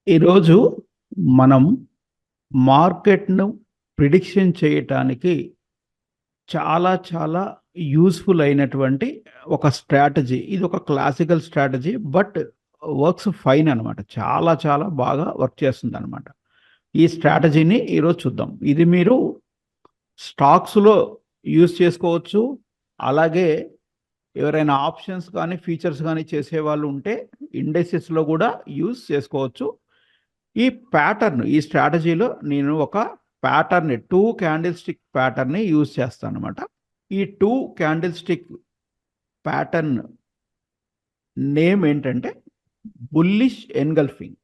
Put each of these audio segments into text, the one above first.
ఈరోజు మనం మార్కెట్‌ను ప్రిడిక్షన్ చేయటానికి చాలా యూజ్‌ఫుల్ అయినటువంటి ఒక స్ట్రాటజీ. ఇదొక classical strategy. But works fine అనమాట. చాలా బాగా వర్క్ చేస్తుందనమాట. ఈ స్ట్రాటజీని ఈరోజు చూద్దాం. ఇది మీరు స్టాక్స్‌లో యూజ్ చేసుకోవచ్చు. అలాగే ఎవరైనా ఆప్షన్స్ గానీ, ఫీచర్స్ గానీ చేసేవాళ్ళు ఉంటే ఇండెక్సెస్‌లో గూడా యూజ్ చేసుకోవచ్చు. ఈ స్ట్రాటజీలో నేను ఒక ప్యాటర్న్‌ని 2 క్యాండిల్ స్టిక్ ప్యాటర్న్‌ని యూజ్ చేస్తానన్నమాట. ఈ 2 క్యాండిల్ స్టిక్ ప్యాటర్న్ నేమ్ ఏంటంటే బుల్లిష్ ఎన్గల్ఫింగ్.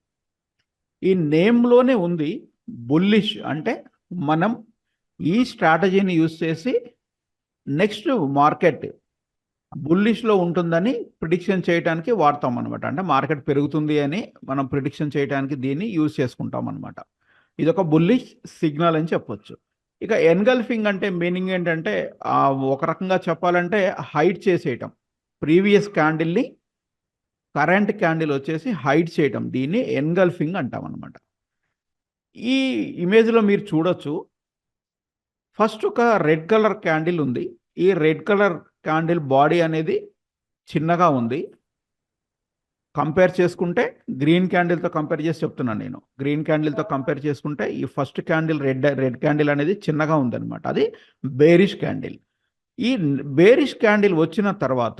ఈ నేమ్‌లోనే ఉంది. బుల్లిష్ అంటే మనం ఈ స్ట్రాటజీని యూజ్ చేసి నెక్స్ట్ మార్కెట్ బుల్లిష్‌లో ఉంటుందని ప్రిడిక్షన్ చేయటానికి వాడతామనమాట. అంటే మార్కెట్ పెరుగుతుంది అని మనం ప్రిడిక్షన్ చేయటానికి దీన్ని యూజ్ చేసుకుంటామనమాట. ఇదొక బుల్లిష్ సిగ్నల్ అని చెప్పొచ్చు. ఇక ఎన్గల్ఫింగ్ అంటే మీనింగ్ ఏంటంటే ఒక రకంగా చెప్పాలంటే హైడ్ చేసేయటం. ప్రీవియస్ క్యాండిల్‌ని కరెంట్ క్యాండిల్ వచ్చేసి హైడ్ చేయటం. దీన్ని ఎన్గల్ఫింగ్ అంటామనమాట. ఈ ఇమేజ్‌లో మీరు చూడొచ్చు. ఫస్ట్ ఒక రెడ్ కలర్ క్యాండిల్ ఉంది. ఈ రెడ్ కలర్ క్యాండిల్ బాడీ అనేది చిన్నగా ఉంది. కంపేర్ చేసుకుంటే గ్రీన్ క్యాండిల్‌తో కంపేర్ చేసి చెప్తున్నాను నేను. గ్రీన్ క్యాండిల్‌తో కంపేర్ చేసుకుంటే ఈ ఫస్ట్ క్యాండిల్ రెడ్ క్యాండిల్ అనేది చిన్నగా ఉందన్నమాట. అది బేరిష్ క్యాండిల్. ఈ బేరిష్ క్యాండిల్ వచ్చిన తర్వాత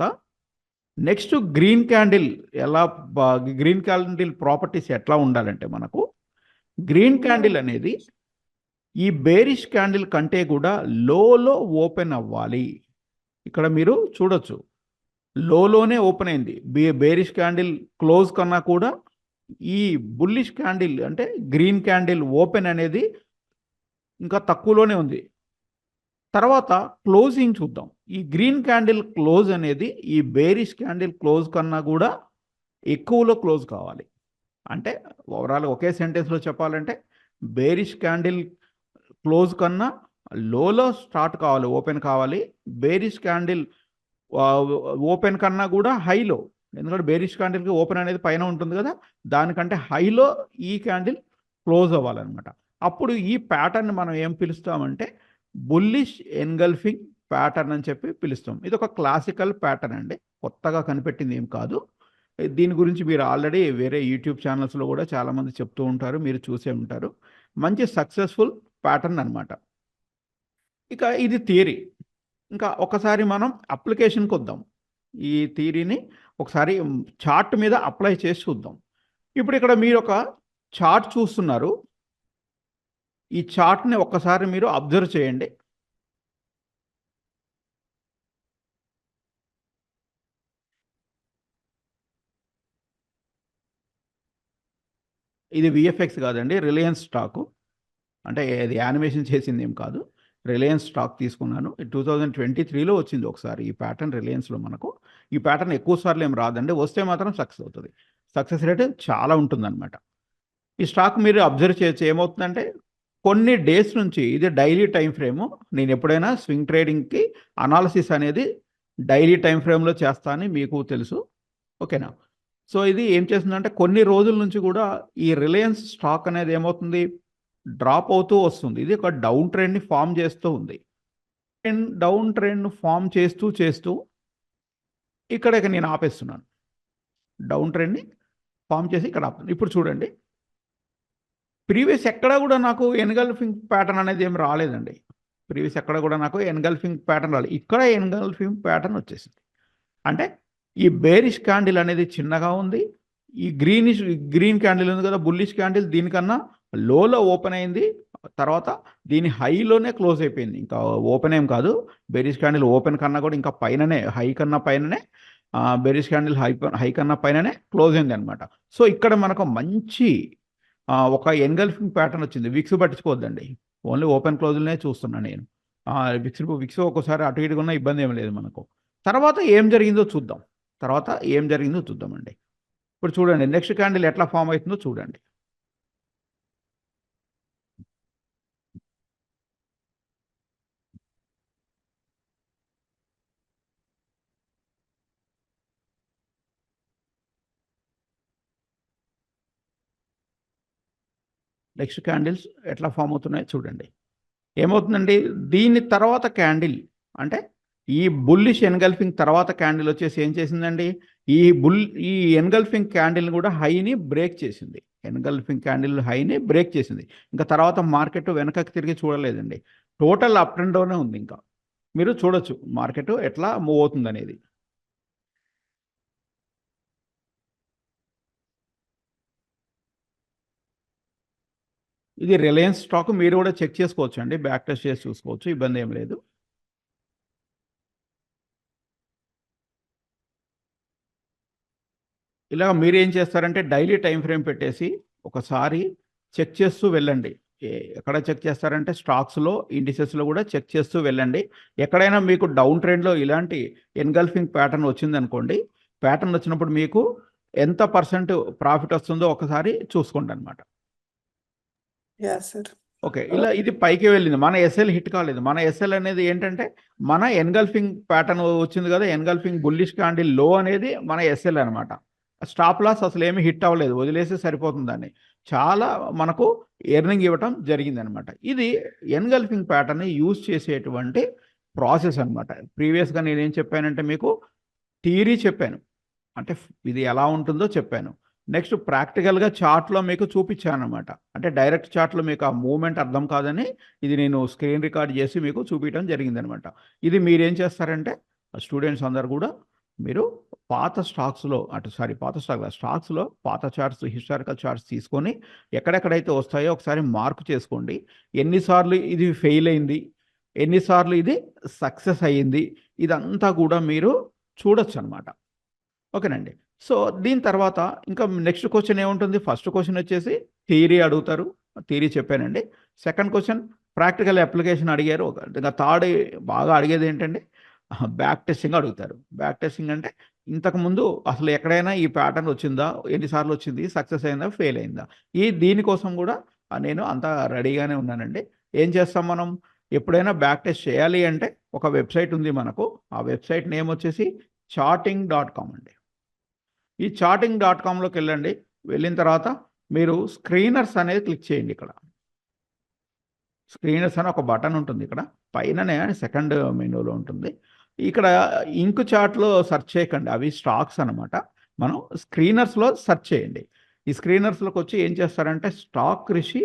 నెక్స్ట్ గ్రీన్ క్యాండిల్ ఎలా బ గ్రీన్ క్యాండిల్ ప్రాపర్టీస్ ఎట్లా ఉండాలంటే మనకు గ్రీన్ క్యాండిల్ అనేది ఈ బేరిష్ క్యాండిల్ కంటే కూడా లోలో ఓపెన్ అవ్వాలి. ఇక్కడ మీరు చూడొచ్చు. లోలోనే ఓపెన్ అయింది. బేరిష్ క్యాండిల్ క్లోజ్ కన్నా కూడా ఈ బుల్లిష్ క్యాండిల్ అంటే గ్రీన్ క్యాండిల్ ఓపెన్ అనేది ఇంకా తక్కువలోనే ఉంది. తర్వాత క్లోజింగ్ చూద్దాం. ఈ గ్రీన్ క్యాండిల్ క్లోజ్ అనేది ఈ బేరిష్ క్యాండిల్ క్లోజ్ కన్నా కూడా ఎక్కువలో క్లోజ్ కావాలి. అంటే ఓవరాల్ ఒకే సెంటెన్స్‌లో చెప్పాలంటే బేరిష్ క్యాండిల్ క్లోజ్ కన్నా లోలో స్టార్ట్ కావాలి. ఓపెన్ కావాలి. బేరిష్ క్యాండిల్ ఓపెన్ కన్నా కూడా హైలో. ఎందుకంటే బేరిష్ క్యాండిల్‌కి ఓపెన్ అనేది పైన ఉంటుంది కదా! దానికంటే హైలో ఈ క్యాండిల్ క్లోజ్ అవ్వాలన్నమాట. అప్పుడు ఈ ప్యాటర్న్ మనం ఏం పిలుస్తామంటే బుల్లిష్ ఎన్గల్ఫింగ్ ప్యాటర్న్ అని చెప్పి పిలుస్తాం. ఇదొక క్లాసికల్ ప్యాటర్న్ అండి. కొత్తగా కనిపెట్టింది ఏం కాదు. దీని గురించి మీరు ఆల్రెడీ వేరే యూట్యూబ్ ఛానల్స్‌లో కూడా చాలామంది చెప్తూ ఉంటారు. మీరు చూసే ఉంటారు. మంచి సక్సెస్‌ఫుల్ ప్యాటర్న్ అన్నమాట. ఇక ఇది థియరీ. ఇంకా ఒకసారి మనం అప్లికేషన్‌కొద్దాం. ఈ థియరీని ఒకసారి చార్ట్ మీద అప్లై చేసి చూద్దాం. ఇప్పుడు ఇక్కడ మీరొక చార్ట్ చూస్తున్నారు. ఈ చార్ట్‌ని ఒక్కసారి మీరు అబ్జర్వ్ చేయండి. ఇది వీఎఫ్ఎక్స్ కాదండి. Reliance stock. అంటే ఇది యానిమేషన్ చేసిందేం కాదు. రిలయన్స్ స్టాక్ తీసుకున్నాను. 2023లో వచ్చింది ఒకసారి ఈ ప్యాటర్న్ రిలయన్స్‌లో మనకు. ఈ ప్యాటర్న్ ఎక్కువ సార్లు ఏమి రాదండి. వస్తే మాత్రం సక్సెస్ అవుతది. సక్సెస్ రేట్ చాలా ఉంటుందన్నమాట. ఈ స్టాక్ మీరు అబ్జర్వ్ చేయొచ్చు. ఏమవుతుందంటే కొన్ని డేస్ నుంచి ఇది డైలీ టైమ్ ఫ్రేము. నేను ఎప్పుడైనా స్వింగ్ ట్రేడింగ్‌కి అనాలిసిస్ అనేది డైలీ టైమ్ ఫ్రేమ్‌లో చేస్తా అని మీకు తెలుసు. ఓకేనా? సో, ఇది ఏం చేస్తుందంటే కొన్ని రోజుల నుంచి కూడా ఈ రిలయన్స్ స్టాక్ అనేది ఏమవుతుంది? డ్రాప్ అవుతూ వస్తుంది. ఇది ఒక డౌన్ ట్రెండ్‌ని ఫార్మ్ చేస్తూ ఉంది. డౌన్ ట్రెండ్ ఫార్మ్ చేస్తూ ఇక్కడ ఇక నేను ఆపేస్తున్నాను. డౌన్ ట్రెండ్‌ని ఫార్మ్ చేసి ఇక్కడ ఆపుతున్నాను. ఇప్పుడు చూడండి. ప్రీవియస్ ఎక్కడ కూడా నాకు ఎన్‌గల్ఫింగ్ ప్యాటర్న్ అనేది ఏమి రాలేదండి. ప్రీవియస్ ఎక్కడ కూడా నాకు ఎన్‌గల్ఫింగ్ ప్యాటర్న్ రాలేదు. ఇక్కడ ఎన్‌గల్ఫింగ్ ప్యాటర్న్ వచ్చేసింది. అంటే ఈ బేరిష్ క్యాండిల్ అనేది చిన్నగా ఉంది. ఈ గ్రీన్ క్యాండిల్ ఉంది కదా! బుల్లిష్ క్యాండిల్ దీనికన్నా లోలో ఓపెన్ అయింది. తర్వాత దీని హైలోనే క్లోజ్ అయిపోయింది. ఇంకా ఓపెన్ ఏం కాదు. బేరిష్ క్యాండిల్ ఓపెన్ కన్నా కూడా ఇంకా పైననే హై కన్నా పైననే బేరిష్ క్యాండిల్ హై కన్నా పైననే క్లోజ్ అయిందనమాట. సో, ఇక్కడ మనకు మంచి ఒక ఎన్‌గల్ఫింగ్ ప్యాటర్న్ వచ్చింది. విక్స్ పట్టించుకోవద్దండి. ఓన్లీ ఓపెన్ క్లోజ్‌లనే చూస్తున్నా నేను. విక్స్ ఒక్కోసారి అటు ఇటుగా ఉన్న ఇబ్బంది ఏమి లేదు మనకు. తర్వాత ఏం జరిగిందో చూద్దాం. తర్వాత ఏం జరిగిందో చూద్దామండి. ఇప్పుడు చూడండి నెక్స్ట్ క్యాండిల్ ఎట్లా ఫార్మ్ అయితుందో చూడండి. నెక్స్ట్ క్యాండిల్స్ ఎట్లా ఫామ్ అవుతున్నాయో చూడండి. ఏమవుతుందండి, దీని తర్వాత క్యాండిల్ అంటే ఈ బుల్లిష్ ఎన్గల్ఫింగ్ తర్వాత క్యాండిల్ వచ్చేసి ఏం చేసిందండి, ఈ ఈ ఎన్గల్ఫింగ్ క్యాండిల్ని కూడా హైని బ్రేక్ చేసింది. ఎన్గల్ఫింగ్ క్యాండిల్ హైని బ్రేక్ చేసింది. ఇంకా తర్వాత మార్కెట్ వెనకకి తిరిగి చూడలేదండి. టోటల్ అప్ అండ్ డౌనే ఉంది. ఇంకా మీరు చూడొచ్చు మార్కెట్ ఎట్లా మూవ్ అవుతుంది అనేది. ఇది రిలయన్స్ స్టాక్, మీరు కూడా చెక్ చేసుకోవచ్చు అండి, బ్యాక్ టెస్ట్ చేసి చూసుకోవచ్చు, ఇబ్బంది ఏం లేదు. ఇలా మీరు ఏం చేస్తారంటే డైలీ టైం ఫ్రేమ్ పెట్టేసి ఒకసారి చెక్ చేస్తూ వెళ్ళండి. ఎక్కడ చెక్ చేస్తారంటే స్టాక్స్లో, ఇండిసెస్లో కూడా చెక్ చేస్తూ వెళ్ళండి. ఎక్కడైనా మీకు డౌన్ ట్రెండ్లో ఇలాంటి ఎన్గల్ఫింగ్ ప్యాటర్న్ వచ్చిందనుకోండి, ప్యాటర్న్ వచ్చినప్పుడు మీకు ఎంత పర్సెంట్ ప్రాఫిట్ వస్తుందో ఒకసారి చూసుకోండి అనమాట. ఓకే, ఇలా ఇది పైకి వెళ్ళింది, మన ఎస్ఎల్ హిట్ కాలేదు. మన ఎస్ఎల్ అనేది ఏంటంటే మన ఎన్గల్ఫింగ్ ప్యాటర్న్ వచ్చింది కదా, ఎన్గల్ఫింగ్ బుల్లిష్ క్యాండిల్ లో అనేది మన ఎస్ఎల్ అనమాట. స్టాప్ లాస్ అసలు ఏమి హిట్ అవ్వలేదు, వదిలేసి సరిపోతుందని చాలా మనకు ఎర్నింగ్ ఇవ్వటం జరిగింది అనమాట. ఇది ఎన్గల్ఫింగ్ ప్యాటర్న్ని యూజ్ చేసేటువంటి ప్రాసెస్ అనమాట. ప్రీవియస్గా నేనేం చెప్పానంటే మీకు థియరీ చెప్పాను, అంటే ఇది ఎలా ఉంటుందో చెప్పాను. నెక్స్ట్ ప్రాక్టికల్గా చార్ట్లో మీకు చూపించాను అనమాట. అంటే డైరెక్ట్ చార్ట్లో మీకు ఆ మూమెంట్ అర్థం కాదని ఇది నేను స్క్రీన్ రికార్డ్ చేసి మీకు చూపించడం జరిగిందనమాట. ఇది మీరేం చేస్తారంటే స్టూడెంట్స్ అందరు కూడా మీరు పాత స్టాక్స్లో స్టాక్స్లో పాత చార్ట్స్, హిస్టారికల్ చార్ట్స్ తీసుకొని ఎక్కడెక్కడైతే వస్తాయో ఒకసారి మార్క్ చేసుకోండి. ఎన్నిసార్లు ఇది ఫెయిల్ అయింది, ఎన్నిసార్లు ఇది సక్సెస్ అయ్యింది, ఇదంతా కూడా మీరు చూడొచ్చు అనమాట. ఓకేనండి. సో దీని తర్వాత ఇంకా నెక్స్ట్ క్వశ్చన్ ఏముంటుంది, ఫస్ట్ క్వశ్చన్ వచ్చేసి థియరీ అడుగుతారు, థియరీ చెప్పానండి. సెకండ్ క్వశ్చన్ ప్రాక్టికల్ అప్లికేషన్ అడిగారు. ఇంకా థర్డ్ బాగా అడిగేది ఏంటంటే బ్యాక్ టెస్టింగ్ అడుగుతారు. బ్యాక్ టెస్టింగ్ అంటే ఇంతకుముందు అసలు ఎక్కడైనా ఈ ప్యాటర్న్ వచ్చిందా, ఎన్నిసార్లు వచ్చింది, సక్సెస్ అయిందా, ఫెయిల్ అయిందా, దీనికోసం కూడా నేను అంతా రెడీగానే ఉన్నానండి. ఏం చేస్తాం మనం, ఎప్పుడైనా బ్యాక్ టెస్ట్ చేయాలి అంటే ఒక వెబ్సైట్ ఉంది మనకు. ఆ వెబ్సైట్ నేమ్ వచ్చేసి charting.com అండి. ఈ charting.comలోకి వెళ్ళండి. వెళ్ళిన తర్వాత మీరు స్క్రీనర్స్ అనేది క్లిక్ చేయండి. ఇక్కడ స్క్రీనర్స్ అని ఒక బటన్ ఉంటుంది, ఇక్కడ పైననే సెకండ్ మెనూలో ఉంటుంది. ఇక్కడ ఇంక్ చార్ట్లో సెర్చ్ చేయకండి, అవి స్టాక్స్ అనమాట. మనం స్క్రీనర్స్లో సెర్చ్ చేయండి. ఈ స్క్రీనర్స్లోకి వచ్చి ఏం చేస్తారంటే స్టాక్ కృషి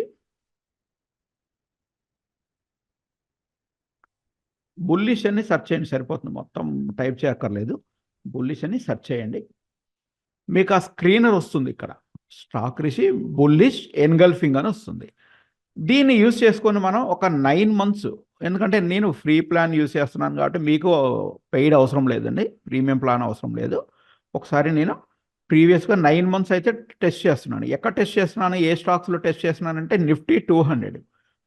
బుల్లిష్ అని సెర్చ్ చేయండి, సరిపోతుంది, మొత్తం టైప్ చేయక్కర్లేదు. బుల్లిష్ అని సెర్చ్ చేయండి, మీకు ఆ స్క్రీనర్ వస్తుంది. ఇక్కడ స్టాక్ కృషి బుల్లిష్ ఎన్గల్ఫింగ్ అని వస్తుంది. దీన్ని యూజ్ చేసుకొని మనం ఒక 9 months, ఎందుకంటే నేను ఫ్రీ ప్లాన్ యూజ్ చేస్తున్నాను కాబట్టి మీకు పెయిడ్ అవసరం లేదండి, ప్రీమియం ప్లాన్ అవసరం లేదు. ఒకసారి నేను ప్రీవియస్గా 9 months అయితే టెస్ట్ చేస్తున్నాను. ఎక్కడ టెస్ట్ చేస్తున్నాను, ఏ స్టాక్స్లో టెస్ట్ చేస్తున్నానంటే నిఫ్టీ 200.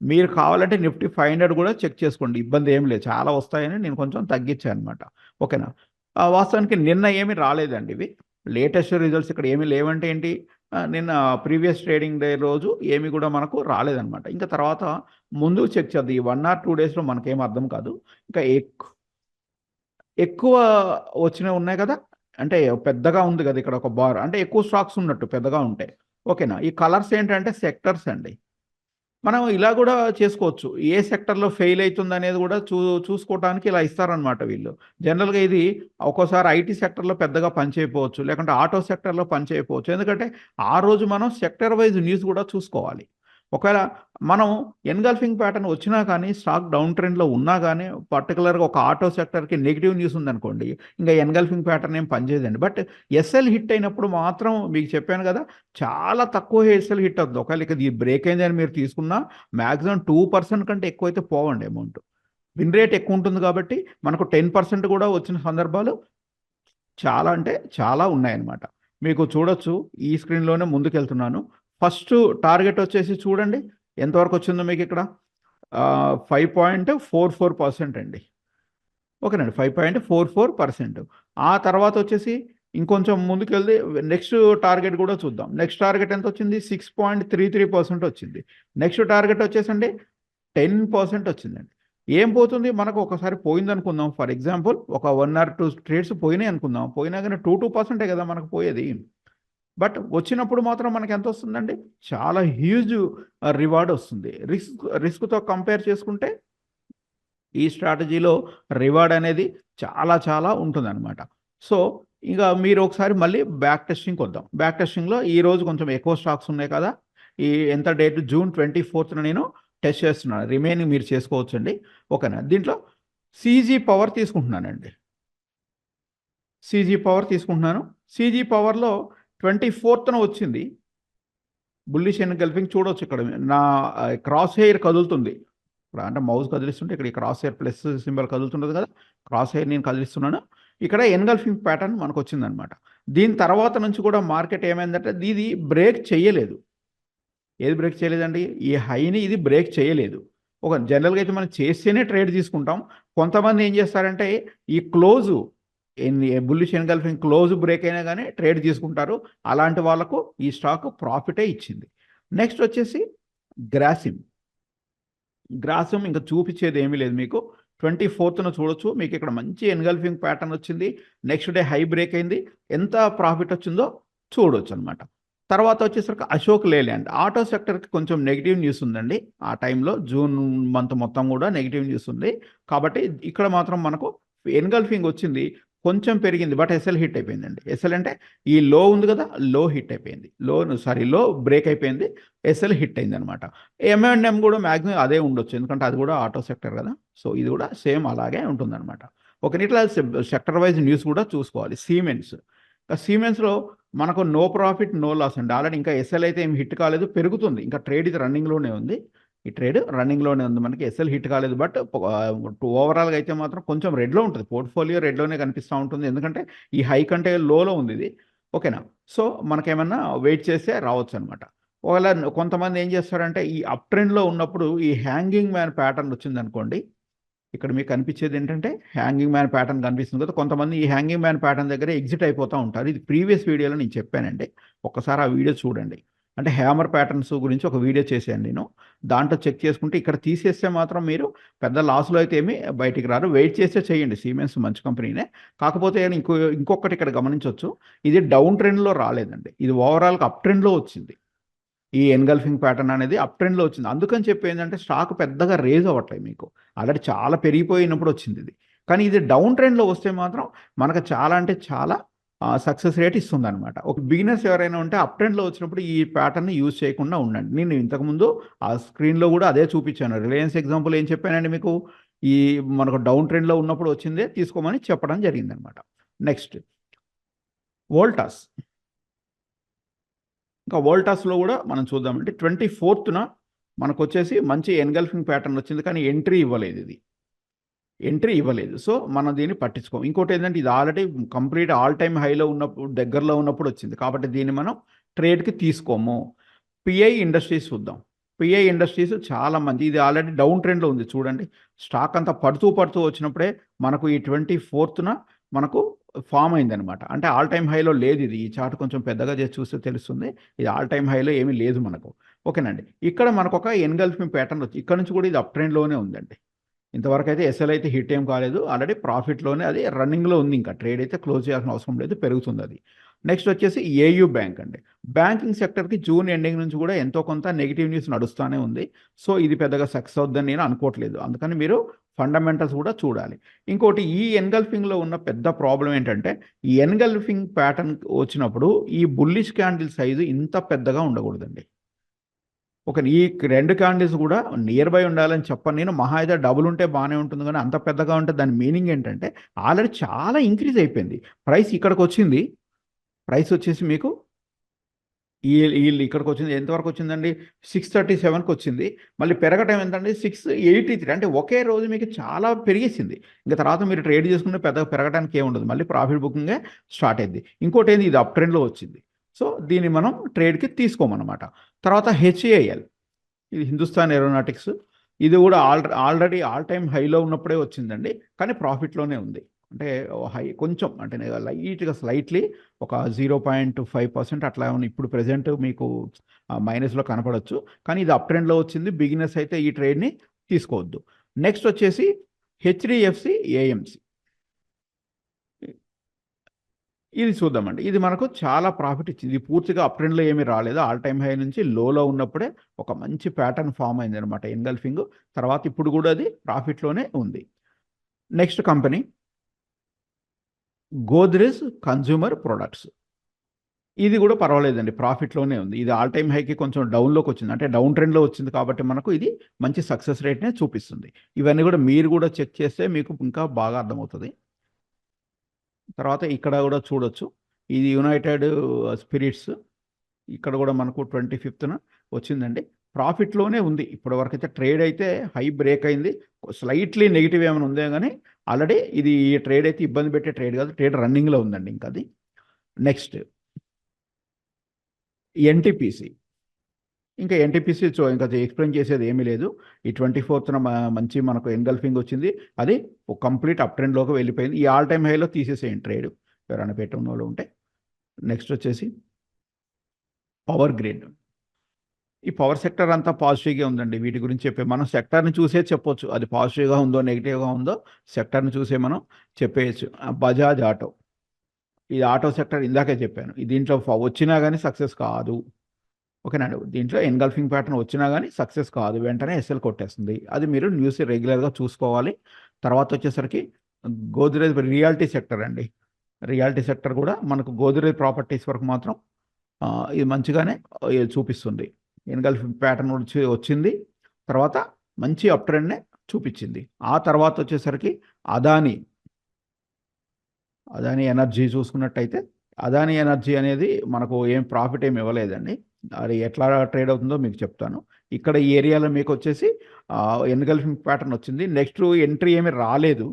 మీరు కావాలంటే నిఫ్టీ 500 కూడా చెక్ చేసుకోండి, ఇబ్బంది ఏం లేదు, చాలా వస్తాయని నేను కొంచెం తగ్గించాను అనమాట. ఓకేనా. వాస్తవానికి నిన్న ఏమి రాలేదండి, ఇవి లేటెస్ట్ రిజల్ట్స్ ఇక్కడ ఏమీ లేవంటే ఏంటి, నిన్న ప్రీవియస్ ట్రేడింగ్ డే రోజు ఏమి కూడా మనకు రాలేదన్నమాట. ఇంకా తర్వాత ముందు చెక్ చేద్దాం, ఈ 1 or 2 daysలో మనకేం అర్థం కాదు. ఇంకా ఎక్కువ వచ్చినవి ఉన్నాయి కదా, అంటే పెద్దగా ఉంది కదా ఇక్కడ ఒక బార్, అంటే ఎక్కువ స్టాక్స్ ఉన్నట్టు పెద్దగా ఉంటాయి. ఓకేనా. ఈ కలర్స్ ఏంటంటే సెక్టర్స్ అండి. మనం ఇలా కూడా చేసుకోవచ్చు, ఏ సెక్టర్లో ఫెయిల్ అవుతుంది అనేది కూడా చూసుకోవడానికి ఇలా ఇస్తారనమాట వీళ్ళు. జనరల్గా ఇది ఒక్కోసారి ఐటీ సెక్టర్లో పెద్దగా పనిచేయకపోవచ్చు, లేకుంటే ఆటో సెక్టర్లో పనిచేయకపోవచ్చు. ఎందుకంటే ఆ రోజు మనం సెక్టర్ వైజ్ న్యూస్ కూడా చూసుకోవాలి. ఒకవేళ మనం ఎన్గల్ఫింగ్ ప్యాటర్న్ వచ్చినా కానీ స్టాక్ డౌన్ ట్రెండ్లో ఉన్నా కానీ పర్టికులర్గా ఒక ఆటో సెక్టర్కి నెగిటివ్ న్యూస్ ఉందనుకోండి, ఇంకా ఎన్గల్ఫింగ్ ప్యాటర్న్ ఏం పనిచేయదండి. బట్ ఎస్ఎల్ హిట్ అయినప్పుడు మాత్రం మీకు చెప్పాను కదా, చాలా తక్కువ ఎస్ఎల్ హిట్ అవుతుంది. ఒకవేళ ఇక ఇది బ్రేక్ అయింది అని మీరు తీసుకున్నా మ్యాక్సిమం 2% కంటే ఎక్కువైతే పోవండి అమౌంట్. విన్ రేట్ ఎక్కువ ఉంటుంది కాబట్టి మనకు 10% కూడా వచ్చిన సందర్భాలు చాలా అంటే చాలా ఉన్నాయన్నమాట. మీకు చూడొచ్చు, ఈ స్క్రీన్లోనే ముందుకెళ్తున్నాను. ఫస్ట్ టార్గెట్ వచ్చేసి చూడండి ఎంతవరకు వచ్చిందో మీకు ఇక్కడ 5.44% అండి. ఓకేనండి, 5.44%. ఆ తర్వాత వచ్చేసి ఇంకొంచెం ముందుకెళ్తే నెక్స్ట్ టార్గెట్ కూడా చూద్దాం. నెక్స్ట్ టార్గెట్ ఎంత వచ్చింది, 6.33% వచ్చింది. నెక్స్ట్ టార్గెట్ వచ్చేసండి 10% వచ్చిందండి. ఏం పోతుంది మనకు, ఒకసారి పోయింది అనుకుందాం, ఫర్ ఎగ్జాంపుల్ ఒక 1 or 2 ట్రేడ్స్ పోయినాయి అనుకుందాం, పోయినా కానీ 2% కదా మనకు పోయేది. బట్ వచ్చినప్పుడు మాత్రం మనకి ఎంత వస్తుందండి, చాలా హ్యూజ్ రివార్డ్ వస్తుంది. రిస్క్తో కంపేర్ చేసుకుంటే ఈ స్ట్రాటజీలో రివార్డ్ అనేది చాలా చాలా ఉంటుందన్నమాట. సో ఇక మీరు ఒకసారి మళ్ళీ బ్యాక్ టెస్టింగ్కి వద్దాం. బ్యాక్ టెస్టింగ్లో ఈరోజు కొంచెం ఎక్కువ స్టాక్స్ ఉన్నాయి కదా, ఈ ఎంత డేట్ జూన్ 24న నేను టెస్ట్ చేస్తున్నాను. రిమైనింగ్ మీరు చేసుకోవచ్చండి. ఓకేనా. దీంట్లో సీజీ పవర్ తీసుకుంటున్నానండి. సీజీ పవర్ తీసుకుంటున్నాను. సీజీ పవర్లో 24న వచ్చింది బుల్లిష్ ఎన్గల్ఫింగ్. చూడవచ్చు ఇక్కడ నా క్రాస్ హెయిర్ కదులుతుంది. ఇప్పుడు అంటే మౌస్ కదిలిస్తుంటే ఇక్కడ క్రాస్ హెయిర్ ప్లస్ సింబల్ కదులుతుంటుంది కదా, క్రాస్ హెయిర్ నేను కదిలిస్తున్నాను. ఇక్కడ ఎన్గల్ఫింగ్ ప్యాటర్న్ మనకు వచ్చిందనమాట. దీని తర్వాత నుంచి కూడా మార్కెట్ ఏమైందంటే ఇది బ్రేక్ చేయలేదు. ఏది బ్రేక్ చేయలేదండి, ఈ హైని ఇది బ్రేక్ చేయలేదు. ఒక జనరల్గా అయితే మనం చేస్తేనే ట్రేడ్ తీసుకుంటాం. కొంతమంది ఏం చేస్తారంటే ఈ close bullish engulfing close break అయినా కానీ ట్రేడ్ తీసుకుంటారు. అలాంటి వాళ్ళకు ఈ స్టాక్ ప్రాఫిటే ఇచ్చింది. నెక్స్ట్ వచ్చేసి గ్రాసిమ్ ఇంకా చూపించేది ఏమీ లేదు మీకు. 24న చూడొచ్చు, మీకు ఇక్కడ మంచి ఎన్గల్ఫింగ్ ప్యాటర్న్ వచ్చింది. నెక్స్ట్ డే హై బ్రేక్ అయింది. ఎంత ప్రాఫిట్ వచ్చిందో చూడొచ్చు అనమాట. తర్వాత వచ్చేసరికి అశోక్ లేలాండ్ ఆటో సెక్టర్కి కొంచెం నెగిటివ్ న్యూస్ ఉందండి. ఆ టైంలో జూన్ మంత్ మొత్తం కూడా నెగిటివ్ న్యూస్ ఉంది. కాబట్టి ఇక్కడ మాత్రం మనకు ఎన్గల్ఫింగ్ వచ్చింది, కొంచెం పెరిగింది, బట్ ఎస్ఎల్ హిట్ అయిపోయిందండి. ఎస్ఎల్ అంటే ఈ లో ఉంది కదా, లో హిట్ అయిపోయింది. లో బ్రేక్ అయిపోయింది, ఎస్ఎల్ హిట్ అయింది అనమాట. M&M కూడా మ్యాక్సిమం అదే ఉండొచ్చు, ఎందుకంటే అది కూడా ఆటో సెక్టర్ కదా. సో ఇది కూడా సేమ్ అలాగే ఉంటుందన్నమాట. ఒక ఇట్లా సెక్టర్ వైజ్ న్యూస్ కూడా చూసుకోవాలి. సీమెన్స్లో మనకు నో ప్రాఫిట్ నో లాస్ అండి. ఆల్రెడీ ఇంకా ఎస్ఎల్ అయితే ఏం హిట్ కాలేదు, పెరుగుతుంది. ఇంకా ట్రేడ్ ఇది రన్నింగ్లోనే ఉంది. ఈ ట్రేడ్ రన్నింగ్లోనే ఉంది. మనకి ఎస్ఎల్ హిట్ కాలేదు, బట్ ఓవరాల్గా అయితే మాత్రం కొంచెం రెడ్లో ఉంటుంది. పోర్ట్ఫోలియో రెడ్లోనే కనిపిస్తూ ఉంటుంది, ఎందుకంటే ఈ హై కంటే లోలో ఉంది ఇది. ఓకేనా. సో మనకేమన్నా వెయిట్ చేస్తే రావచ్చు అనమాట. ఒకవేళ కొంతమంది ఏం చేస్తారంటే ఈ అప్ ట్రెండ్లో ఉన్నప్పుడు ఈ హ్యాంగింగ్ మ్యాన్ ప్యాటర్న్ వచ్చింది అనుకోండి, ఇక్కడ మీకు కనిపించేది ఏంటంటే హ్యాంగింగ్ మ్యాన్ ప్యాటర్న్ కనిపిస్తుంది కదా. కొంతమంది ఈ హ్యాంగింగ్ మ్యాన్ ప్యాటర్న్ దగ్గర ఎగ్జిట్ అయిపోతూ ఉంటారు. ఇది ప్రీవియస్ వీడియోలో నేను చెప్పానండి, ఒక్కసారి ఆ వీడియో చూడండి. అంటే హ్యామర్ ప్యాటర్న్స్ గురించి ఒక వీడియో చేశాను నేను. దాంట్లో చెక్ చేసుకుంటే ఇక్కడ తీసేస్తే మాత్రం మీరు పెద్ద లాస్లో అయితే ఏమి బయటికి రారు. వెయిట్ చేస్తే చేయండి. సిమెన్స్ మంచి కంపెనీనే. కాకపోతే ఇంకొకటి ఇక్కడ గమనించవచ్చు, ఇది డౌన్ ట్రెండ్లో రాలేదండి, ఇది ఓవరాల్గా అప్ ట్రెండ్లో వచ్చింది. ఈ ఎన్గల్ఫింగ్ ప్యాటర్న్ అనేది అప్ ట్రెండ్లో వచ్చింది. అందుకని చెప్పి ఏంటంటే స్టాక్ పెద్దగా రేజ్ అవ్వట్లేదు. మీకు ఆల్రెడీ చాలా పెరిగిపోయినప్పుడు వచ్చింది ఇది. కానీ ఇది డౌన్ ట్రెండ్లో వస్తే మాత్రం మనకు చాలా అంటే చాలా సక్సెస్ రేట్ ఇస్తుంది అనమాట. ఒక బిగినర్స్ ఎవరైనా ఉంటే అప్ ట్రెండ్లో వచ్చినప్పుడు ఈ ప్యాటర్న్ని యూజ్ చేయకుండా ఉండండి. నేను ఇంతకుముందు ఆ స్క్రీన్లో కూడా అదే చూపించాను. రిలయన్స్ ఎగ్జాంపుల్ ఏం చెప్పానండి మీకు, ఈ మనకు డౌన్ ట్రెండ్లో ఉన్నప్పుడు వచ్చిందే తీసుకోమని చెప్పడం జరిగిందనమాట. నెక్స్ట్ వోల్టాస్. ఇంకా వోల్టాస్లో కూడా మనం చూద్దామంటే 24న మనకు వచ్చేసి మంచి ఎన్గల్ఫింగ్ ప్యాటర్న్ వచ్చింది, కానీ ఎంట్రీ ఇవ్వలేదు. సో మనం దీన్ని పట్టించుకోం. ఇంకోటి ఏంటంటే ఇది ఆల్రెడీ కంప్లీట్ ఆల్ టైమ్ హైలో ఉన్నప్పుడు, దగ్గరలో ఉన్నప్పుడు వచ్చింది, కాబట్టి దీన్ని మనం ట్రేడ్కి తీసుకోము. పిఐ ఇండస్ట్రీస్ చూద్దాం. పిఐ ఇండస్ట్రీస్ చాలా మంచి, ఇది ఆల్రెడీ డౌన్ ట్రెండ్లో ఉంది. చూడండి స్టాక్ అంతా పడుతూ వచ్చినప్పుడే మనకు ఈ 24న మనకు ఫామ్ అయిందనమాట. అంటే ఆల్ టైమ్ హైలో లేదు ఇది. ఈ చార్ట్ కొంచెం పెద్దగా చేసి చూస్తే తెలుస్తుంది, ఇది ఆల్ టైమ్ హైలో ఏమీ లేదు మనకు. ఓకేనండి. ఇక్కడ మనకు ఒక ఎన్గల్ఫింగ్ ప్యాటర్న్ వచ్చి ఇక్కడ నుంచి కూడా ఇది అప్ ట్రెండ్లోనే ఉందండి. ఇంతవరకు అయితే ఎస్ఎల్ అయితే హిట్ ఏం కాలేదు, ఆల్రెడీ ప్రాఫిట్లోనే అది రన్నింగ్లో ఉంది. ఇంకా ట్రేడ్ అయితే క్లోజ్ చేయాల్సిన అవసరం లేదు, పెరుగుతుంది అది. నెక్స్ట్ వచ్చేసి ఏయూ బ్యాంక్ అండి. బ్యాంకింగ్ సెక్టర్కి జూన్ ఎండింగ్ నుంచి కూడా ఎంతో కొంత నెగిటివ్ న్యూస్ నడుస్తూనే ఉంది. సో ఇది పెద్దగా సక్సెస్ అవుద్దని నేను అనుకోవట్లేదు. అందుకని మీరు ఫండమెంటల్స్ కూడా చూడాలి. ఇంకోటి ఈ ఎన్గల్ఫింగ్లో ఉన్న పెద్ద ప్రాబ్లం ఏంటంటే ఈ ఎన్గల్ఫింగ్ ప్యాటర్న్ వచ్చినప్పుడు ఈ బుల్లిష్ క్యాండిల్ సైజు ఇంత పెద్దగా ఉండకూడదండి. ఈ 2 క్యాండిల్స్ కూడా నియర్ బై ఉండాలని చెప్పను నేను. మహా అయితే డబుల్ ఉంటే బాగానే ఉంటుంది, కానీ అంత పెద్దగా ఉంటే దాని మీనింగ్ ఏంటంటే ఆల్రెడీ చాలా ఇంక్రీజ్ అయిపోయింది ప్రైస్. ఇక్కడికి వచ్చింది ప్రైస్ వచ్చేసి మీకు వీళ్ళు ఇక్కడికి వచ్చింది ఎంతవరకు వచ్చిందండి, 637కి వచ్చింది. మళ్ళీ పెరగటం ఎంతండి, 683. అంటే ఒకే రోజు మీకు చాలా పెరిగేసింది. ఇంకా తర్వాత మీరు ట్రేడ్ చేసుకుంటే పెద్దగా పెరగడానికి ఏముండదు, మళ్ళీ ప్రాఫిట్ బుకింగే స్టార్ట్ అయింది. ఇంకోటి ఏంది, ఇది అప్ ట్రెండ్లో వచ్చింది. సో దీన్ని మనం ట్రేడ్కి తీసుకోమన్నమాట. తర్వాత హెచ్ఏఎల్, ఇది హిందుస్థాన్ ఏరోనాటిక్స్. ఇది కూడా ఆల్రెడీ ఆల్ టైమ్ హైలో ఉన్నప్పుడే వచ్చిందండి, కానీ ప్రాఫిట్లోనే ఉంది. అంటే హై కొంచెం అంటే లైట్గా స్లైట్లీ ఒక 0.5% అట్లా ఉంది. ఇప్పుడు ప్రెజెంట్ మీకు మైనస్లో కనపడవచ్చు, కానీ ఇది అప్ ట్రెండ్లో వచ్చింది. బిగినర్స్ అయితే ఈ ట్రేడ్ని తీసుకోవద్దు. నెక్స్ట్ వచ్చేసి హెచ్డిఎఫ్సి ఏఎంసి. ఇది చూద్దామండి. ఇది మనకు చాలా ప్రాఫిట్ ఇచ్చింది. ఇది పూర్తిగా అప్ ట్రెండ్‌లో ఏమీ రాలేదు. ఆల్ టైమ్ హై నుంచి లోలో ఉన్నప్పుడే ఒక మంచి ప్యాటర్న్ ఫార్మ్ అయిందనమాట ఎన్‌గల్ఫింగ్. తర్వాత ఇప్పుడు కూడా అది ప్రాఫిట్‌లోనే ఉంది. Next company Godrej consumer products. ఇది కూడా పర్వాలేదండి. ప్రాఫిట్‌లోనే ఉంది. ఇది ఆల్ టైమ్ హైకి కొంచెం డౌన్‌లోకి వచ్చింది. అంటే డౌన్ ట్రెండ్‌లో వచ్చింది కాబట్టి మనకు ఇది మంచి సక్సెస్ రేట్‌నే చూపిస్తుంది. ఇవన్నీ కూడా మీరు కూడా చెక్ చేస్తే మీకు ఇంకా బాగా అర్థమవుతది. తర్వాత ఇక్కడ కూడా చూడొచ్చు. ఇది యునైటెడ్ స్పిరిట్స్. ఇక్కడ కూడా మనకు 25న వచ్చిందండి. ప్రాఫిట్‌లోనే ఉంది. ఇప్పటివరకైతే ట్రేడ్ అయితే హై బ్రేక్ అయింది. స్లైట్‌లీ నెగెటివ్ ఏమైనా ఉందో గానీ ఆల్రెడీ ఇది ఈ ట్రేడ్ అయితే ఇబ్బంది పెట్టే ట్రేడ్ కాదు. ట్రేడ్ రన్నింగ్‌లో ఉందండి ఇంకా అది. Next NTPC. ఇంకా ఎన్‌టిపిసి ఇంకా ఎక్స్‌ప్లెయిన్ చేసేది ఏమీ లేదు. ఈ 24న మంచి మనకు ఎన్‌గల్ఫింగ్ వచ్చింది. అది కంప్లీట్ అప్ ట్రెండ్‌లోకి వెళ్ళిపోయింది. ఈ ఆల్ టైమ్ హైలో తీసేసేయండి ట్రేడ్. ఎవరైనా పెట్టున్నోళ్ళు ఉంటే. నెక్స్ట్ వచ్చేసి పవర్ గ్రిడ్. ఈ పవర్ సెక్టర్ అంతా పాజిటివ్‌గా ఉందండి. వీటి గురించి మనం సెక్టార్‌ని చూసే చెప్పొచ్చు. అది పాజిటివ్‌గా ఉందో, నెగెటివ్‌గా ఉందో సెక్టార్‌ని చూసే మనం చెప్పేయొచ్చు. బజాజ్ ఆటో. ఇది ఆటో సెక్టర్ ఇందాకే చెప్పాను. దీంట్లో వచ్చినా గానీ సక్సెస్ కాదు. ఓకేనండి. దీంట్లో ఎన్‌గల్ఫింగ్ ప్యాటర్న్ వచ్చినా గానీ సక్సెస్ కాదు. వెంటనే ఎస్ఎల్ కొట్టేస్తుంది. అది మీరు న్యూస్ రెగ్యులర్‌గా చూసుకోవాలి. తర్వాత వచ్చేసరికి గోద్రేజ్ రియాల్టీ సెక్టర్ అండి. రియాల్టీ సెక్టర్ కూడా మనకు గోద్రేజ్ ప్రాపర్టీస్ వరకు మాత్రం ఇది మంచిగానే చూపిస్తుంది. ఎన్‌గల్ఫింగ్ ప్యాటర్న్ వచ్చింది. తర్వాత మంచి అప్ ట్రెండ్‌నే చూపిచ్చింది. ఆ తర్వాత వచ్చేసరికి అదానీ ఎనర్జీ చూసుకున్నట్టయితే, అదానీ ఎనర్జీ అనేది మనకు ఏం ప్రాఫిట్ ఏమి ఇవ్వలేదండి. అది ఎట్లా ట్రేడ్ అవుతుందో మీకు చెప్తాను. ఇక్కడ ఈ ఏరియాలో మీకొచ్చేసి ఎన్‌గల్ఫింగ్ ప్యాటర్న్ వచ్చింది. నెక్స్ట్ ఎంట్రీ ఏమి రాలేదు.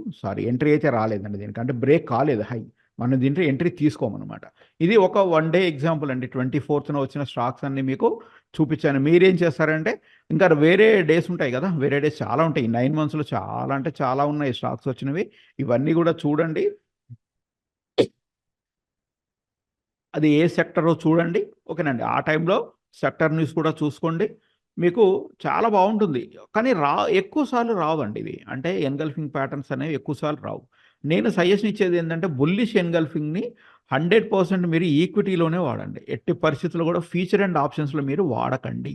ఎంట్రీ అయితే రాలేదండి దీనికి. అంటే బ్రేక్ కాలేదు హై. మనం దీంట్లో ఎంట్రీ తీసుకోమనమాట. ఇది ఒక 1 డే ఎగ్జాంపుల్ అండి. 24న వచ్చిన స్టాక్స్ అన్నీ మీకు చూపిచ్చాను. మీరేం చేస్తారంటే, ఇంకా వేరే డేస్ ఉంటాయి గదా! వేరే డేస్ చాలా ఉంటాయి. 9 మంత్స్‌లో చాలా అంటే చాలా ఉన్నాయి స్టాక్స్ వచ్చినవి. ఇవన్నీ గూడా చూడండి. అది ఏ సెక్టరో చూడండి. ఓకేనండి. ఆ టైంలో సెక్టర్ న్యూస్ కూడా చూసుకోండి. మీకు చాలా బావుంటుంది. కానీ ఎక్కువ సార్లు రావండి ఇవి. అంటే ఎన్‌గల్ఫింగ్ ప్యాటర్న్స్ అనేవి ఎక్కువ సార్లు రావు. నేను సజెషన్ ఇచ్చేది ఏంటంటే బుల్లిష్ ఎన్‌గల్ఫింగ్‌ని 100% మీరు ఈక్విటీలోనే వాడండి. ఎట్టి పరిస్థితుల్లో కూడా ఫ్యూచర్ అండ్ ఆప్షన్స్‌లో మీరు వాడకండి.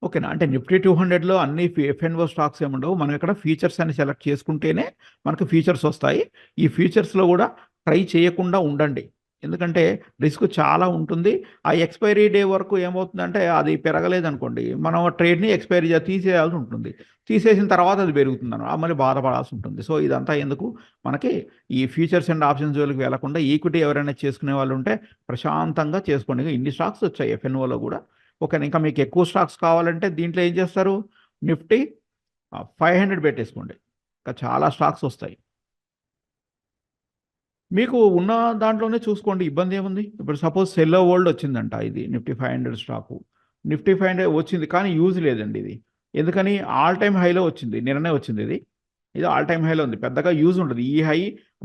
ఓకేనా. అంటే నిఫ్టీ 200లో అన్ని ఎఫ్ఎన్ఓ స్టాక్స్ ఏముండవు. మనం ఇక్కడ ఫీచర్స్ అని సెలెక్ట్ చేసుకుంటేనే మనకు ఫీచర్స్ వస్తాయి. ఈ ఫీచర్స్‌లో కూడా ట్రై చేయకుండా ఉండండి. ఎందుకంటే రిస్క్ చాలా ఉంటుంది. ఆ ఎక్స్‌పైరీ డే వరకు ఏమవుతుందంటే అది పెరగలేదనుకోండి, మనం ట్రేడ్‌ని ఎక్స్‌పైరీ తీసేయాల్సి ఉంటుంది. తీసేసిన తర్వాత అది పెరుగుతుందనమాట. మళ్ళీ బాధపడాల్సి ఉంటుంది. సో, ఇదంతా ఎందుకు మనకి ఈ ఫ్యూచర్స్ అండ్ ఆప్షన్స్ జోలికి వెళ్ళకుండా ఈక్విటీ ఎవరైనా చేసుకునే వాళ్ళు ఉంటే ప్రశాంతంగా చేసుకోండి. ఇన్ని స్టాక్స్ వచ్చాయి ఎఫ్ఎన్ఓలో కూడా. ఓకేనా. ఇంకా మీకు ఎక్కువ స్టాక్స్ కావాలంటే దీంట్లో ఏం చేస్తారు? నిఫ్టీ 500 పెట్టేసుకోండి. ఇంకా చాలా స్టాక్స్ వస్తాయి. మీకు ఉన్న దాంట్లోనే చూసుకోండి. ఇబ్బందేముంది? ఇప్పుడు సపోజ్ సెల్లో వరల్డ్ వచ్చిందంట ఇది నిఫ్టీ 500 స్టాకు. నిఫ్టీ 500 వచ్చింది. కానీ యూజ్ లేదండి ఇది. ఎందుకని? ఆల్ టైమ్ హైలో వచ్చింది. నిన్ననే వచ్చిందిది. ఇది ఆల్ టైమ్ హైలో ఉంది. పెద్దగా యూజ్ ఉండదు. ఈ హై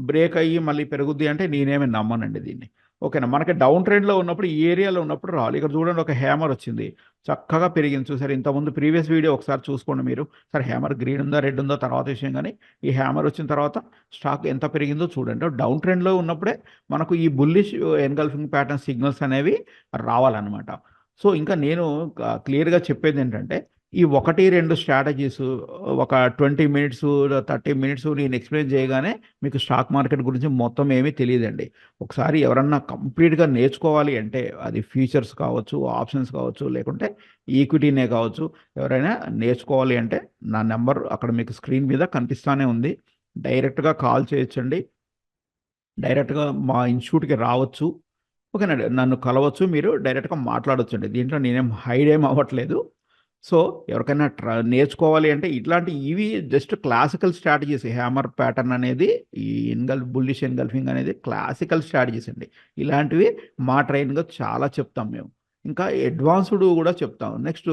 బ్రేక్ అయ్యి మళ్ళీ పెరుగుద్ది అంటే నేనేమి నమ్మనండి దీన్ని. ఓకేనా. మనకి డౌన్ ట్రెండ్‌లో ఉన్నప్పుడు ఈ ఏరియాలో ఉన్నప్పుడు రావాలి. ఇక్కడ చూడండి ఒక హ్యామర్ వచ్చింది. చక్కగా పెరిగింది చూసారా? ఇంతకుముందు ప్రీవియస్ వీడియో ఒకసారి చూసుకోండి మీరు. సరే హ్యామర్ గ్రీన్ ఉందా, రెడ్ ఉందో తర్వాత విషయం గానీ, ఈ హ్యామర్ వచ్చిన తర్వాత స్టాక్ ఎంత పెరిగిందో చూడండి. డౌన్ ట్రెండ్‌లో ఉన్నప్పుడే మనకు ఈ బుల్లిష్ ఎన్‌గల్ఫింగ్ ప్యాటర్న్ సిగ్నల్స్ అనేవి రావాలన్నమాట. సో, ఇంకా నేను క్లియర్‌గా చెప్పేదేంటంటే ఈ 1, 2 స్ట్రాటజీస్ ఒక 20 మినిట్స్, 30 మినిట్స్ నేను ఎక్స్‌ప్లెయిన్ చేయగానే మీకు స్టాక్ మార్కెట్ గురించి మొత్తం ఏమీ తెలీదండి. ఒకసారి ఎవరన్నా కంప్లీట్‌గా నేర్చుకోవాలి అంటే అది ఫ్యూచర్స్ కావచ్చు, ఆప్షన్స్ కావచ్చు, లేకుంటే ఈక్విటీనే కావచ్చు. ఎవరైనా నేర్చుకోవాలి అంటే నా నంబర్ అక్కడ మీకు స్క్రీన్ మీద కనిపిస్తానే ఉంది. డైరెక్ట్‌గా కాల్ చేయొచ్చండి. డైరెక్ట్‌గా మా ఇన్‌స్టిట్యూట్‌కి రావచ్చు. ఓకేనండి. నన్ను కలవచ్చు. మీరు డైరెక్ట్‌గా మాట్లాడొచ్చండి. దీంట్లో నేనేం హైడ్ ఏం అవ్వట్లేదు. సో, ఎవరికైనా నేర్చుకోవాలి అంటే ఇవి just classical strategies. Hammer pattern అనేది ఈ బుల్లిష్ ఎన్‌గల్ఫింగ్ అనేది క్లాసికల్ స్ట్రాటజీస్ అండి. ఇలాంటివి మా ట్రైనింగ్‌లో చాలా చెప్తాం మేము. ఇంకా అడ్వాన్స్‌డ్ కూడా చెప్తాం. నెక్స్ట్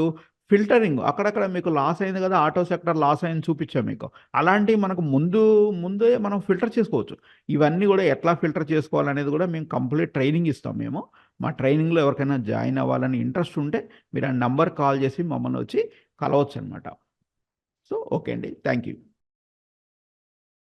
ఫిల్టరింగ్ అక్కడక్కడ మీకు లాస్ అయింది కదా! ఆటో సెక్టార్ లాస్ అయింది చూపించాం మీకు. అలాంటివి మనకు ముందే మనం ఫిల్టర్ చేసుకోవచ్చు. ఇవన్నీ కూడా ఎట్లా ఫిల్టర్ చేసుకోవాలనేది కూడా మేము కంప్లీట్ ట్రైనింగ్ ఇస్తాం మేము. మా ట్రైనింగ్‌లో ఎవరికైనా జాయిన్ అవ్వాలని ఇంట్రెస్ట్ ఉంటే మీరు ఆ నంబర్‌కి కాల్ చేసి మమ్మల్ని వచ్చి కలవచ్చనమాట. సో, ఓకే అండి. Thank you.